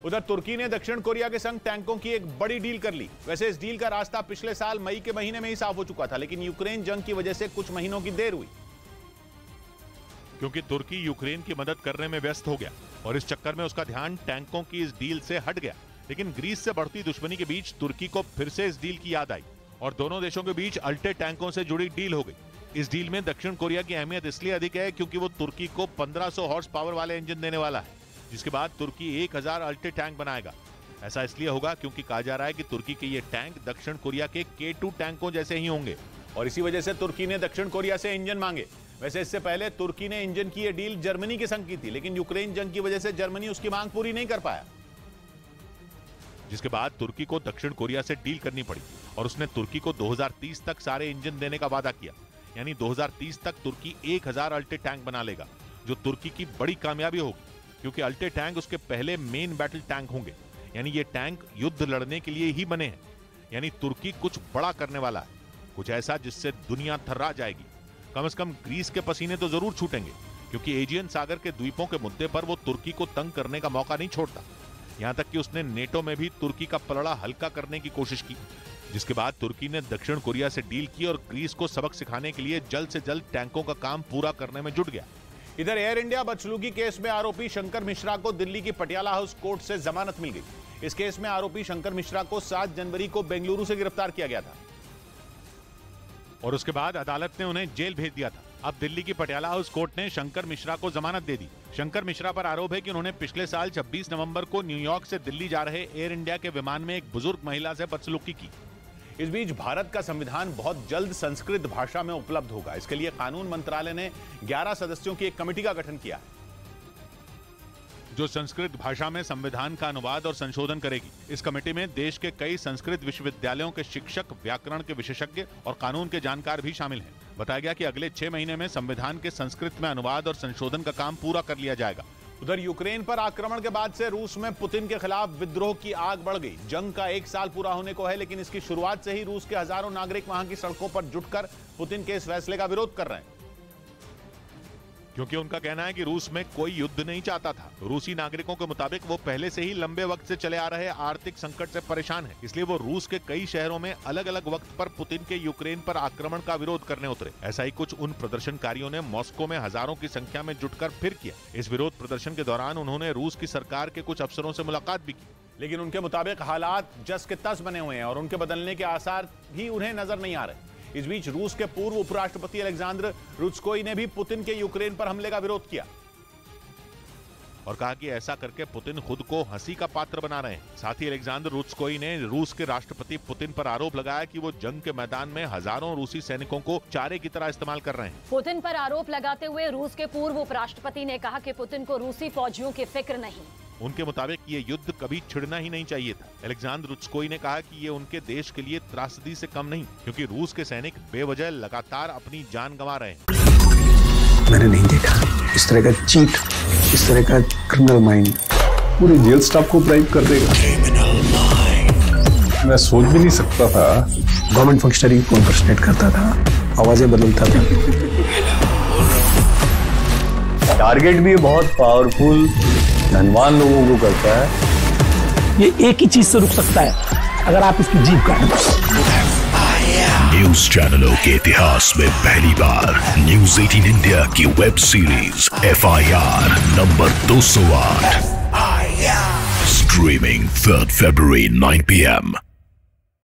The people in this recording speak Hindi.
उधर तुर्की ने दक्षिण कोरिया के संग टैंकों की एक बड़ी डील कर ली। वैसे इस डील का रास्ता पिछले साल मई के महीने में ही साफ हो चुका था, लेकिन यूक्रेन जंग की वजह से कुछ महीनों की देर हुई, क्योंकि तुर्की यूक्रेन की मदद करने में व्यस्त हो गया और इस चक्कर में उसका ध्यान टैंकों की इस डील से हट गया। लेकिन ग्रीस से बढ़ती दुश्मनी के बीच तुर्की को फिर से इस डील की याद आई और दोनों देशों के बीच अल्टे टैंकों से जुड़ी डील हो गई। इस डील में दक्षिण कोरिया की अहमियत इसलिए अधिक है क्योंकि वो तुर्की को 1500 हॉर्स पावर वाले इंजन देने वाला है, जिसके बाद तुर्की 1000 अल्टे टैंक बनाएगा। ऐसा इसलिए होगा क्योंकि कहा जा रहा है कि तुर्की के ये टैंक दक्षिण कोरिया के K2 टैंकों जैसे ही होंगे और इसी वजह से तुर्की ने दक्षिण कोरिया से इंजन मांगे। वैसे इससे पहले तुर्की ने इंजन की यह डील जर्मनी के संग की थी, लेकिन यूक्रेन जंग की वजह से जर्मनी उसकी मांग पूरी नहीं कर पाया, जिसके बाद तुर्की को दक्षिण कोरिया से डील करनी पड़ी और उसने तुर्की को 2030 तक सारे इंजन देने का वादा किया। यानी 2030 तक तुर्की 1000 अल्टे टैंक बना लेगा, जो तुर्की की बड़ी कामयाबी होगी क्योंकि अल्टे टैंक उसके पहले मेन बैटल टैंक होंगे। यानी ये टैंक युद्ध लड़ने के लिए ही बने हैं। यानी तुर्की कुछ बड़ा करने वाला है, कुछ ऐसा जिससे दुनिया थर्रा जाएगी। कम से कम ग्रीस के पसीने तो जरूर छूटेंगे क्योंकि एजियन सागर के द्वीपों के मुद्दे पर वो तुर्की को तंग करने का मौका नहीं छोड़ता। यहां तक कि उसने नेटो में भी तुर्की का पलड़ा हल्का करने की कोशिश की, जिसके बाद तुर्की ने दक्षिण कोरिया से डील की और ग्रीस को सबक सिखाने के लिए जल्द से जल्द टैंकों का काम पूरा करने में जुट गया। इधर एयर इंडिया बदसलूकी केस में आरोपी शंकर मिश्रा को दिल्ली की पटियाला हाउस कोर्ट से जमानत मिल गई। इस केस में आरोपी शंकर मिश्रा को 7 जनवरी को बेंगलुरु से गिरफ्तार किया गया था और उसके बाद अदालत ने उन्हें जेल भेज दिया था। अब दिल्ली की पटियाला हाउस कोर्ट ने शंकर मिश्रा को जमानत दे दी। शंकर मिश्रा पर आरोप है कि उन्होंने पिछले साल 26 नवंबर को न्यूयॉर्क से दिल्ली जा रहे एयर इंडिया के विमान में एक बुजुर्ग महिला से बदसलूकी की। इस बीच भारत का संविधान बहुत जल्द संस्कृत भाषा में उपलब्ध होगा। इसके लिए कानून मंत्रालय ने 11 सदस्यों की एक कमेटी का गठन किया, जो संस्कृत भाषा में संविधान का अनुवाद और संशोधन करेगी। इस कमेटी में देश के कई संस्कृत विश्वविद्यालयों के शिक्षक, व्याकरण के विशेषज्ञ और कानून के जानकार भी शामिल हैं। बताया गया कि अगले 6 महीने में संविधान के संस्कृत में अनुवाद और संशोधन का काम पूरा कर लिया जाएगा। उधर यूक्रेन पर आक्रमण के बाद से रूस में पुतिन के खिलाफ विद्रोह की आग बढ़ गई। जंग का 1 साल पूरा होने को है, लेकिन इसकी शुरुआत से ही रूस के हजारों नागरिक वहां की सड़कों पर जुटकर पुतिन के इस फैसले का विरोध कर रहे हैं, क्योंकि उनका कहना है कि रूस में कोई युद्ध नहीं चाहता था। रूसी नागरिकों के मुताबिक वो पहले से ही लंबे वक्त से चले आ रहे आर्थिक संकट से परेशान है, इसलिए वो रूस के कई शहरों में अलग अलग वक्त पर पुतिन के यूक्रेन पर आक्रमण का विरोध करने उतरे। ऐसा ही कुछ उन प्रदर्शनकारियों ने मॉस्को में हजारों की संख्या में जुटकर फिर किया। इस विरोध प्रदर्शन के दौरान उन्होंने रूस की सरकार के कुछ अफसरों से मुलाकात भी की, लेकिन उनके मुताबिक हालात जस के तस बने हुए हैं और उनके बदलने के आसार भी उन्हें नजर नहीं आ रहे। इस बीच रूस के पूर्व उपराष्ट्रपति अलेक्जेंडर रुत्स्कोई ने भी पुतिन के यूक्रेन पर हमले का विरोध किया और कहा कि ऐसा करके पुतिन खुद को हंसी का पात्र बना रहे हैं। साथ ही अलेक्जेंडर रुत्स्कोई ने रूस के राष्ट्रपति पुतिन पर आरोप लगाया कि वो जंग के मैदान में हजारों रूसी सैनिकों को चारे की तरह इस्तेमाल कर रहे हैं। पुतिन पर आरोप लगाते हुए रूस के पूर्व उपराष्ट्रपति ने कहा कि पुतिन को रूसी फौजियों की फिक्र नहीं। उनके मुताबिक ये युद्ध कभी छिड़ना ही नहीं चाहिए था। अलेक्जेंडर रुत्स्कोई ने कहा कि ये उनके देश के लिए त्रासदी से कम नहीं, क्योंकि रूस के सैनिक बेवजह लगातार अपनी जान गंवा रहे हैं। मैंने नहीं देखा इस तरह का चीट, इस तरह का क्रिमिनल माइंड पूरे जेल स्टाफ को ब्राइब कर देगा। मैं सोच भी नहीं सकता था। गवर्नमेंट फंक्शनरी को इम्पर्सनेट करता था, आवाजें बदलता था। टारगेट भी बहुत पावरफुल धनवान लोगों को करता है। ये एक ही चीज से रुक सकता है, अगर आप इसकी जीभ काटें। न्यूज चैनलों के इतिहास में पहली बार न्यूज 18 इंडिया की web series FIR number 208 streaming 3 February 9 PM